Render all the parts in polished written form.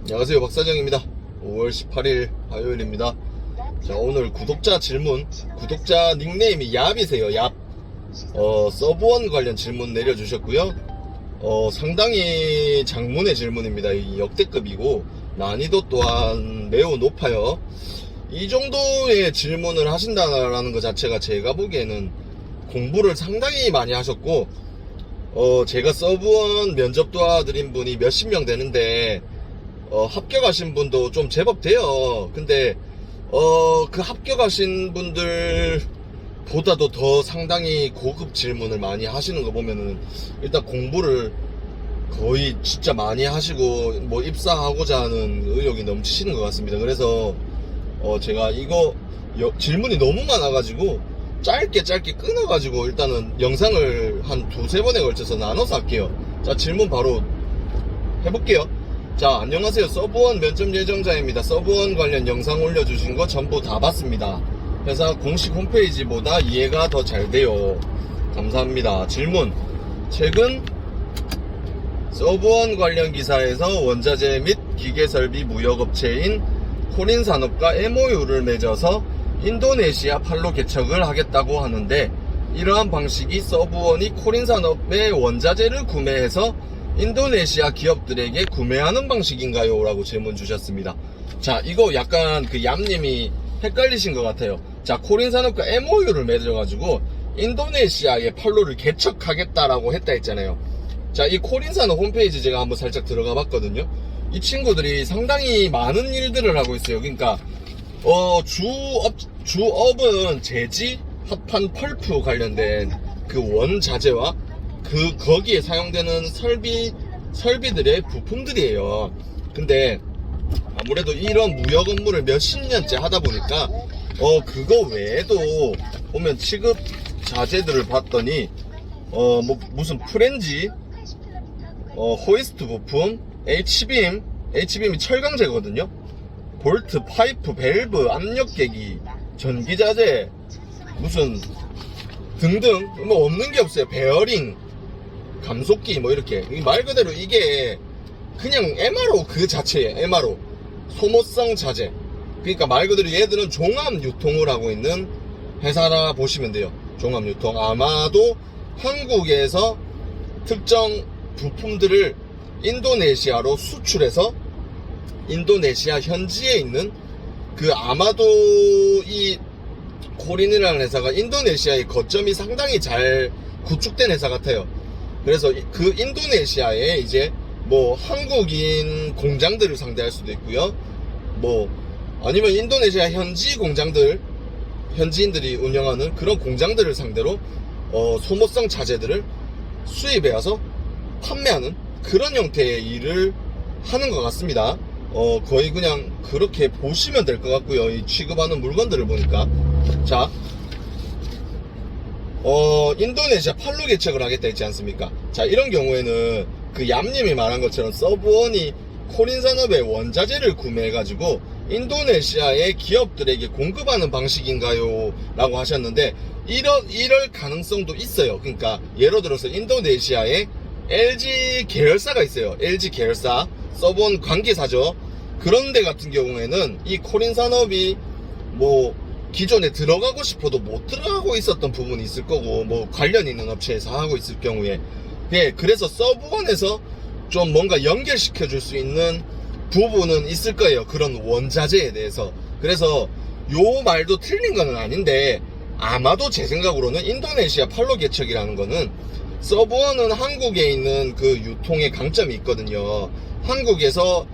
안녕하세요, 박사장입니다. 5월 18일 화요일입니다. 자, 오늘 구독자 질문, 구독자 닉네임이 얍이세요. 얍. 서브원 관련 질문 내려주셨고요. 상당히 장문의 질문입니다. 이 역대급이고 난이도 또한 매우 높아요. 이 정도의 질문을 하신다는 것 자체가 제가 보기에는 공부를 상당히 많이 하셨고, 제가 서브원 면접 도와드린 분이 몇십 명 되는데 합격하신 분도 좀 제법 돼요. 근데 그 합격하신 분들보다도 더 상당히 고급 질문을 많이 하시는 거 보면은 일단 공부를 거의 진짜 많이 하시고 뭐 입사하고자 하는 의욕이 넘치시는 것 같습니다. 그래서 제가 이거 질문이 너무 많아가지고 짧게 끊어가지고 일단은 영상을 한 두세 번에 걸쳐서 나눠서 할게요. 자, 질문 바로 해볼게요. 자, 안녕하세요. 서브원 면접 예정자입니다. 서브원 관련 영상 올려주신 거 전부 다 봤습니다. 회사 공식 홈페이지보다 이해가 더 잘 돼요. 감사합니다. 질문. 최근 서브원 관련 기사에서 원자재 및 기계설비 무역업체인 코린산업과 MOU를 맺어서 인도네시아 판로 개척을 하겠다고 하는데, 이러한 방식이 서브원이 코린산업의 원자재를 구매해서 인도네시아 기업들에게 구매하는 방식인가요? 라고 질문 주셨습니다. 자, 이거 약간 그 얌님이 헷갈리신 것 같아요. 자, 코린산업과 MOU를 맺어가지고 인도네시아의 판로를 개척하겠다라고 했다 했잖아요. 자, 이 코린산업 홈페이지 제가 한번 살짝 들어가 봤거든요. 이 친구들이 상당히 많은 일들을 하고 있어요. 그러니까 주업은 제지, 합판, 펄프 관련된 그 원자재와 거기에 사용되는 설비들의 부품들이에요. 근데 아무래도 이런 무역 업무를 몇십 년째 하다 보니까 그거 외에도 보면 취급 자재들을 봤더니 뭐 무슨 프렌지, 호이스트 부품, H빔이 철강제거든요. 볼트, 파이프, 밸브, 압력계기, 전기자재, 무슨 등등 뭐 없는 게 없어요. 베어링, 감속기 뭐 이렇게. 말 그대로 이게 그냥 MRO 그 자체예요. MRO, 소모성 자재. 그러니까 말 그대로 얘들은 종합 유통을 하고 있는 회사라 보시면 돼요. 종합 유통. 아마도 한국에서 특정 부품들을 인도네시아로 수출해서 인도네시아 현지에 있는 아마도 이 코린이라는 회사가 인도네시아의 거점이 상당히 잘 구축된 회사 같아요. 그래서 그 인도네시아에 이제 뭐 한국인 공장들을 상대할 수도 있고요. 뭐 아니면 인도네시아 현지인들이 운영하는 그런 공장들을 상대로 소모성 자재들을 수입해와서 판매하는 그런 형태의 일을 하는 것 같습니다. 거의 그냥 그렇게 보시면 될 것 같고요. 이 취급하는 물건들을 보니까. 자, 인도네시아 판로 개척을 하겠다 했지 않습니까? 자, 이런 경우에는 그 얌님이 말한 것처럼 서브원이 코린산업의 원자재를 구매해가지고 인도네시아의 기업들에게 공급하는 방식인가요? 라고 하셨는데, 이럴 가능성도 있어요. 그러니까 예를 들어서 인도네시아에 LG 계열사가 있어요. LG 계열사, 서브원 관계사죠. 그런 데 같은 경우에는 이 코린산업이 뭐 기존에 들어가고 싶어도 못 들어가고 있었던 부분이 있을 거고, 뭐 관련 있는 업체에서 하고 있을 경우에, 네, 그래서 서브원에서 좀 뭔가 연결시켜 줄 수 있는 부분은 있을 거예요. 그런 원자재에 대해서. 그래서 요 말도 틀린 건 아닌데, 아마도 제 생각으로는 인도네시아 판로 개척이라는 거는, 서브원은 한국에 있는 그 유통의 강점이 있거든요. 한국에서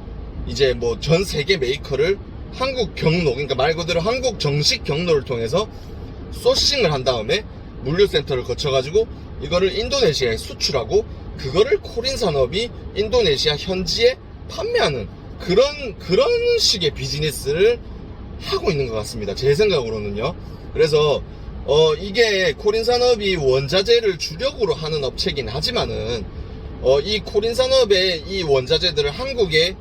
이제 뭐 전 세계 메이커를 한국 경로, 그러니까 말 그대로 한국 정식 경로를 통해서 소싱을 한 다음에 물류센터를 거쳐가지고 이거를 인도네시아에 수출하고, 그거를 코린산업이 인도네시아 현지에 판매하는 그런 식의 비즈니스를 하고 있는 것 같습니다. 제 생각으로는요. 그래서 이게 코린산업이 원자재를 주력으로 하는 업체긴 하지만은 이 코린산업의 이 원자재들을 한국에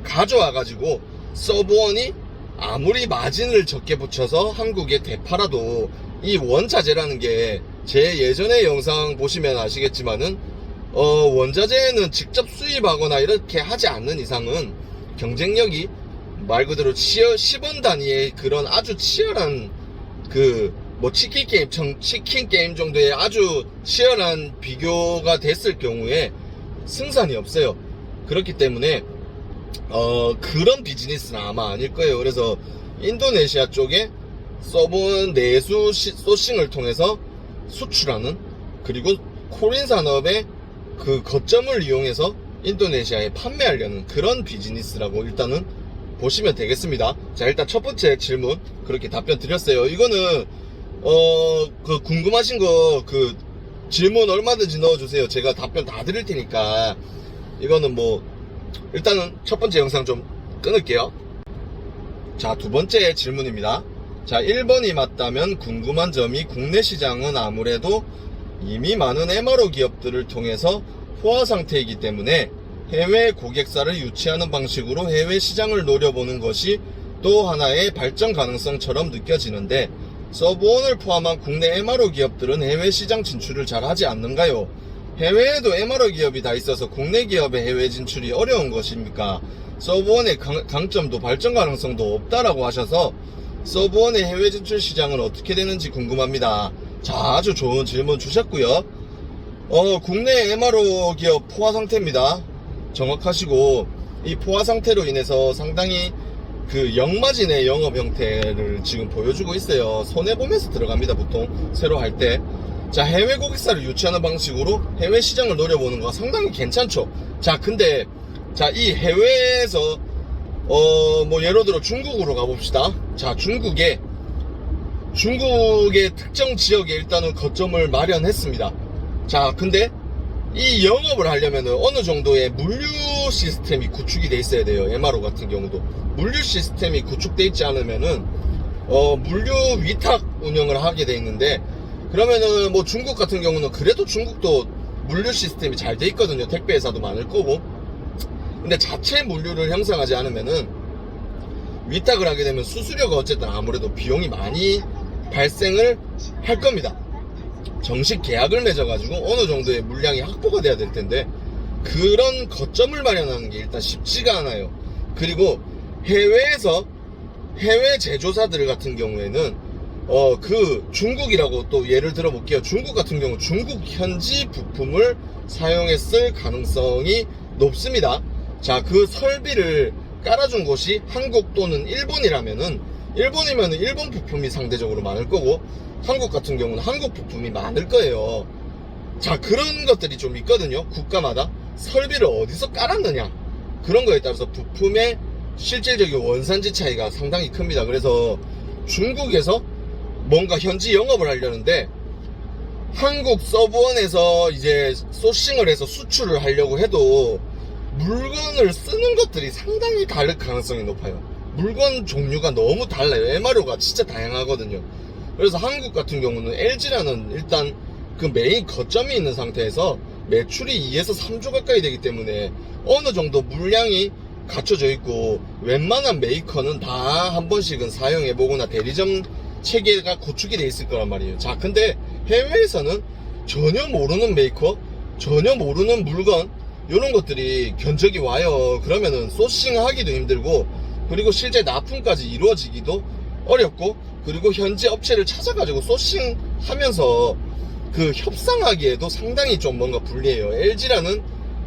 가져와가지고 서브원이 아무리 마진을 적게 붙여서 한국에 되팔아도 이 원자재라는 게, 제 예전의 영상 보시면 아시겠지만은 원자재는 직접 수입하거나 이렇게 하지 않는 이상은 경쟁력이 말 그대로 10원 단위의 그런 아주 치열한 뭐 치킨 게임 정도의 아주 치열한 비교가 됐을 경우에 승산이 없어요. 그렇기 때문에 그런 비즈니스는 아마 아닐 거예요. 그래서 인도네시아 쪽에 서브원 내수 소싱을 통해서 수출하는, 그리고 코린 산업의 그 거점을 이용해서 인도네시아에 판매하려는 그런 비즈니스라고 일단은 보시면 되겠습니다. 자, 일단 첫 번째 질문 그렇게 답변 드렸어요. 이거는 그 궁금하신 거 그 질문 얼마든지 넣어주세요. 제가 답변 다 드릴 테니까. 이거는 뭐 일단은 첫 번째 영상 좀 끊을게요. 자, 두 번째 질문입니다. 자, 1번이 맞다면 궁금한 점이, 국내 시장은 아무래도 이미 많은 MRO 기업들을 통해서 포화 상태이기 때문에 해외 고객사를 유치하는 방식으로 해외 시장을 노려보는 것이 또 하나의 발전 가능성처럼 느껴지는데, 서브원을 포함한 국내 MRO 기업들은 해외 시장 진출을 잘 하지 않는가요? 해외에도 MRO 기업이 다 있어서 국내 기업의 해외 진출이 어려운 것입니까? 서브원의 강점도 발전 가능성도 없다라고 하셔서 서브원의 해외 진출 시장은 어떻게 되는지 궁금합니다. 자, 아주 좋은 질문 주셨고요. 국내 MRO 기업 포화 상태입니다. 정확하시고, 이 포화 상태로 인해서 상당히 그 역마진의 영업 형태를 지금 보여주고 있어요. 손해보면서 들어갑니다, 보통 새로 할 때. 자, 해외 고객사를 유치하는 방식으로 해외 시장을 노려보는 거 상당히 괜찮죠. 자, 근데 자, 이 해외에서 뭐 예를 들어 중국으로 가봅시다. 자, 중국의 특정 지역에 일단은 거점을 마련했습니다. 자, 근데 이 영업을 하려면 어느 정도의 물류 시스템이 구축이 돼 있어야 돼요. MRO 같은 경우도 물류 시스템이 구축돼 있지 않으면은 물류 위탁 운영을 하게 돼 있는데, 그러면은 뭐 중국 같은 경우는 그래도 중국도 물류 시스템이 잘 돼 있거든요. 택배 회사도 많을 거고. 근데 자체 물류를 형성하지 않으면은 위탁을 하게 되면 수수료가 어쨌든 아무래도 비용이 많이 발생을 할 겁니다. 정식 계약을 맺어가지고 어느 정도의 물량이 확보가 돼야 될 텐데, 그런 거점을 마련하는 게 일단 쉽지가 않아요. 그리고 해외에서 해외 제조사들 같은 경우에는 그 중국이라고 또 예를 들어 볼게요. 중국 같은 경우 중국 현지 부품을 사용했을 가능성이 높습니다. 자, 그 설비를 깔아준 곳이 한국 또는 일본이라면은, 일본이면은 일본 부품이 상대적으로 많을 거고, 한국 같은 경우는 한국 부품이 많을 거예요. 자, 그런 것들이 좀 있거든요. 국가마다 설비를 어디서 깔았느냐, 그런 거에 따라서 부품의 실질적인 원산지 차이가 상당히 큽니다. 그래서 중국에서 뭔가 현지 영업을 하려는데 한국 서브원에서 이제 소싱을 해서 수출을 하려고 해도 물건을 쓰는 것들이 상당히 다를 가능성이 높아요. 물건 종류가 너무 달라요. MRO가 진짜 다양하거든요. 그래서 한국 같은 경우는 LG라는 일단 그 메인 거점이 있는 상태에서 매출이 2에서 3조 가까이 되기 때문에 어느 정도 물량이 갖춰져 있고, 웬만한 메이커는 다 한 번씩은 사용해보거나 대리점 체계가 구축이 돼 있을 거란 말이에요. 자, 근데 해외에서는 전혀 모르는 메이커, 전혀 모르는 물건, 이런 것들이 견적이 와요. 그러면은 소싱하기도 힘들고, 그리고 실제 납품까지 이루어지기도 어렵고, 그리고 현지 업체를 찾아가지고 소싱하면서 그 협상하기에도 상당히 좀 뭔가 불리해요. LG라는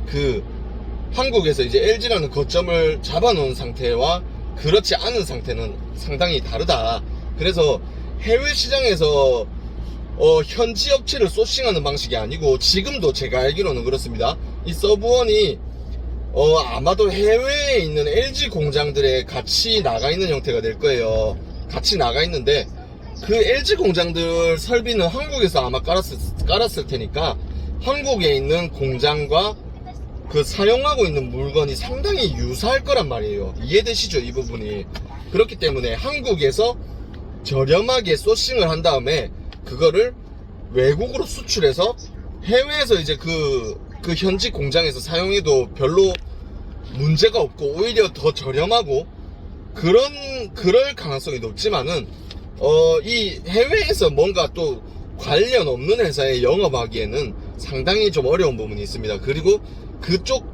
그 한국에서 이제 LG라는 거점을 잡아놓은 상태와 그렇지 않은 상태는 상당히 다르다. 그래서 해외 시장에서 현지 업체를 소싱하는 방식이 아니고, 지금도 제가 알기로는 그렇습니다. 이 서브원이 아마도 해외에 있는 LG 공장들에 같이 나가 있는 형태가 될 거예요. 같이 나가 있는데 그 LG 공장들 설비는 한국에서 아마 깔았을 테니까 한국에 있는 공장과 그 사용하고 있는 물건이 상당히 유사할 거란 말이에요. 이해되시죠? 이 부분이. 그렇기 때문에 한국에서 저렴하게 소싱을 한 다음에 그거를 외국으로 수출해서 해외에서 이제 그 현지 공장에서 사용해도 별로 문제가 없고 오히려 더 저렴하고 그럴 가능성이 높지만은 이 해외에서 뭔가 또 관련 없는 회사에 영업하기에는 상당히 좀 어려운 부분이 있습니다. 그리고 그쪽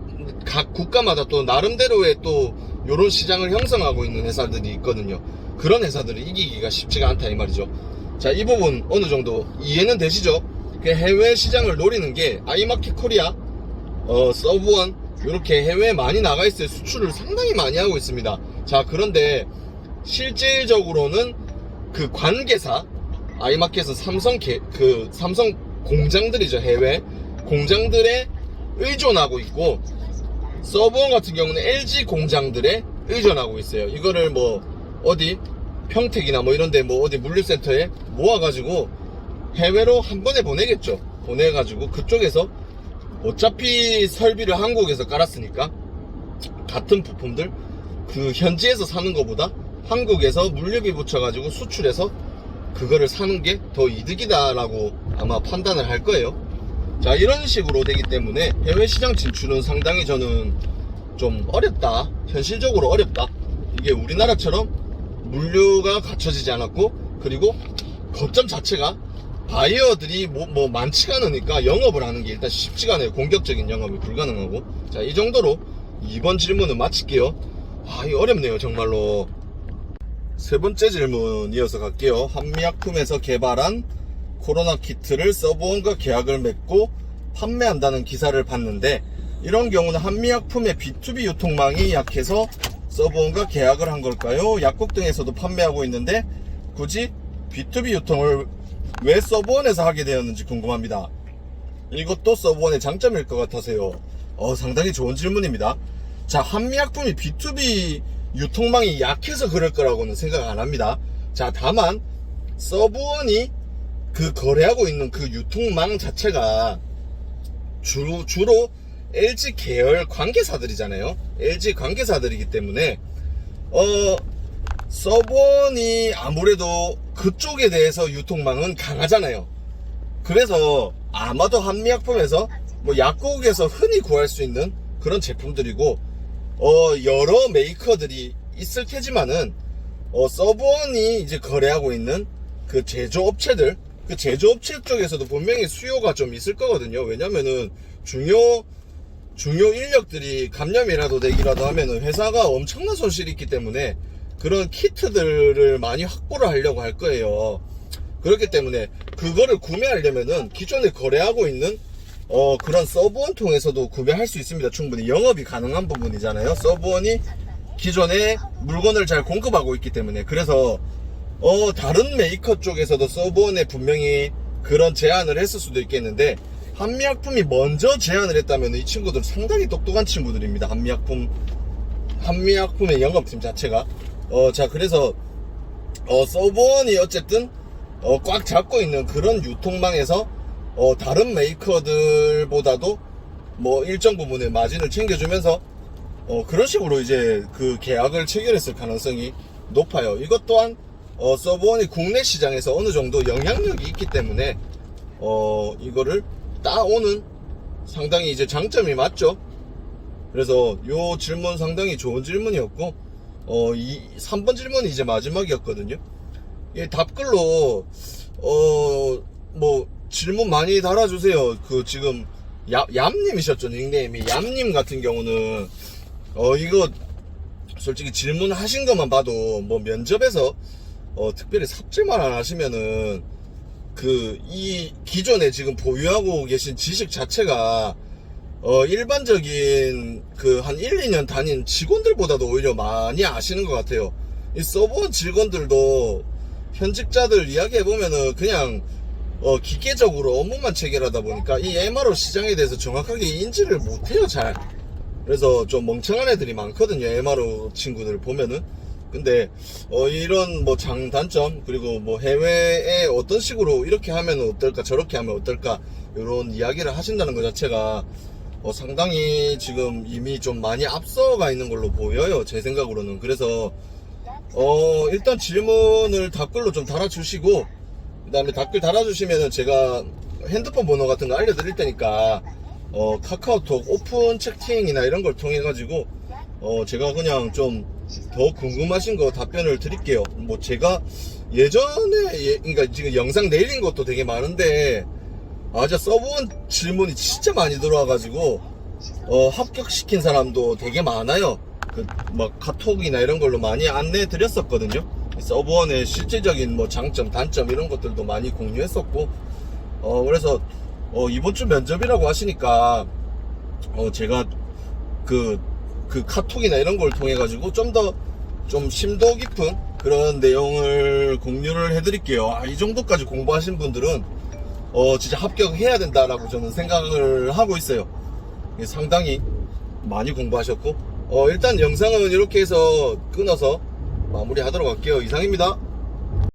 각 국가마다 또 나름대로의 또 요런 시장을 형성하고 있는 회사들이 있거든요. 그런 회사들을 이기기가 쉽지가 않다 이 말이죠. 자, 이 부분 어느 정도 이해는 되시죠? 그 해외 시장을 노리는 게 아이마켓 코리아, 서브원 이렇게 해외에 많이 나가 있어요. 수출을 상당히 많이 하고 있습니다. 자, 그런데 실질적으로는 그 관계사 아이마켓은 삼성 공장들이죠. 해외 공장들에 의존하고 있고, 서브원 같은 경우는 LG 공장들에 의존하고 있어요. 이거를 뭐 어디 평택이나 뭐 이런데 뭐 어디 물류센터에 모아가지고 해외로 한 번에 보내겠죠. 보내가지고 그쪽에서 어차피 설비를 한국에서 깔았으니까 같은 부품들 그 현지에서 사는 것보다 한국에서 물류비 붙여가지고 수출해서 그거를 사는 게 더 이득이다라고 아마 판단을 할 거예요. 자, 이런 식으로 되기 때문에 해외 시장 진출은 상당히 저는 좀 어렵다. 현실적으로 어렵다. 이게 우리나라처럼 물류가 갖춰지지 않았고, 그리고 거점 자체가 바이어들이 뭐 많지가 않으니까 영업을 하는 게 일단 쉽지가 않아요. 공격적인 영업이 불가능하고. 자, 이 정도로 이번 질문은 마칠게요. 이거 어렵네요 정말로. 세 번째 질문 이어서 갈게요. 한미약품에서 개발한 코로나 키트를 서브원과 계약을 맺고 판매한다는 기사를 봤는데, 이런 경우는 한미약품의 B2B 유통망이 약해서 서브원과 계약을 한 걸까요? 약국 등에서도 판매하고 있는데 굳이 B2B 유통을 왜 서브원에서 하게 되었는지 궁금합니다. 이것도 서브원의 장점일 것 같아서요. 상당히 좋은 질문입니다. 자, 한미약품이 B2B 유통망이 약해서 그럴 거라고는 생각 안 합니다. 자, 다만 서브원이 그 거래하고 있는 그 유통망 자체가 주로 LG 계열 관계사들이잖아요. LG 관계사들이기 때문에 서브원이 아무래도 그쪽에 대해서 유통망은 강하잖아요. 그래서 아마도 한미약품에서 뭐 약국에서 흔히 구할 수 있는 그런 제품들이고, 여러 메이커들이 있을 테지만은 서브원이 이제 거래하고 있는 그 제조업체들, 그 제조업체 쪽에서도 분명히 수요가 좀 있을 거거든요. 왜냐면은 중요 인력들이 감염이라도 되기라도 하면은 회사가 엄청난 손실이 있기 때문에 그런 키트들을 많이 확보를 하려고 할 거예요. 그렇기 때문에 그거를 구매하려면은 기존에 거래하고 있는 그런 서브원 통해서도 구매할 수 있습니다. 충분히 영업이 가능한 부분이잖아요. 서브원이 기존에 물건을 잘 공급하고 있기 때문에. 그래서 다른 메이커 쪽에서도 서브원에 분명히 그런 제안을 했을 수도 있겠는데, 한미약품이 먼저 제안을 했다면 이 친구들 상당히 똑똑한 친구들입니다. 한미약품의 영업팀 자체가. 자, 그래서 서브원이 어쨌든 꽉 잡고 있는 그런 유통망에서 다른 메이커들보다도 뭐 일정 부분의 마진을 챙겨주면서 그런 식으로 이제 그 계약을 체결했을 가능성이 높아요. 이것 또한 서브원이 국내 시장에서 어느 정도 영향력이 있기 때문에 이거를 따오는 상당히 이제 장점이 맞죠. 그래서 요 질문 상당히 좋은 질문이었고, 3번 질문이 이제 마지막이었거든요. 이 답글로 뭐 질문 많이 달아주세요. 그 지금 얌님이셨죠, 닉네임이. 얌님 같은 경우는 이거 솔직히 질문하신 것만 봐도 뭐 면접에서 특별히 삽질만 안 하시면은 이 기존에 지금 보유하고 계신 지식 자체가 일반적인 한 1, 2년 다닌 직원들보다도 오히려 많이 아시는 것 같아요. 이 서브원 직원들도 현직자들 이야기해보면은 그냥 기계적으로 업무만 체결하다 보니까 이 MRO 시장에 대해서 정확하게 인지를 못해요, 잘. 그래서 좀 멍청한 애들이 많거든요, MRO 친구들 보면은. 근데 이런 뭐 장단점, 그리고 뭐 해외에 어떤 식으로 이렇게 하면 어떨까, 저렇게 하면 어떨까, 이런 이야기를 하신다는 것 자체가 상당히 지금 이미 좀 많이 앞서가 있는 걸로 보여요, 제 생각으로는. 그래서 일단 질문을 답글로 좀 달아주시고, 그 다음에 답글 달아주시면은 제가 핸드폰 번호 같은 거 알려드릴 테니까 카카오톡 오픈 채팅이나 이런 걸 통해 가지고 제가 그냥 좀 더 궁금하신 거 답변을 드릴게요. 뭐 제가 예전에 그러니까 지금 영상 내린 것도 되게 많은데 진짜 서브원 질문이 진짜 많이 들어와 가지고 합격시킨 사람도 되게 많아요. 그 뭐 카톡이나 이런 걸로 많이 안내해 드렸었거든요. 서브원의 실질적인 뭐 장점, 단점 이런 것들도 많이 공유했었고, 그래서 이번 주 면접이라고 하시니까 제가 그 카톡이나 이런 걸 통해 가지고 좀 더 좀 심도 깊은 그런 내용을 공유를 해드릴게요. 이 정도까지 공부하신 분들은 진짜 합격해야 된다라고 저는 생각을 하고 있어요. 상당히 많이 공부하셨고, 일단 영상은 이렇게 해서 끊어서 마무리 하도록 할게요. 이상입니다.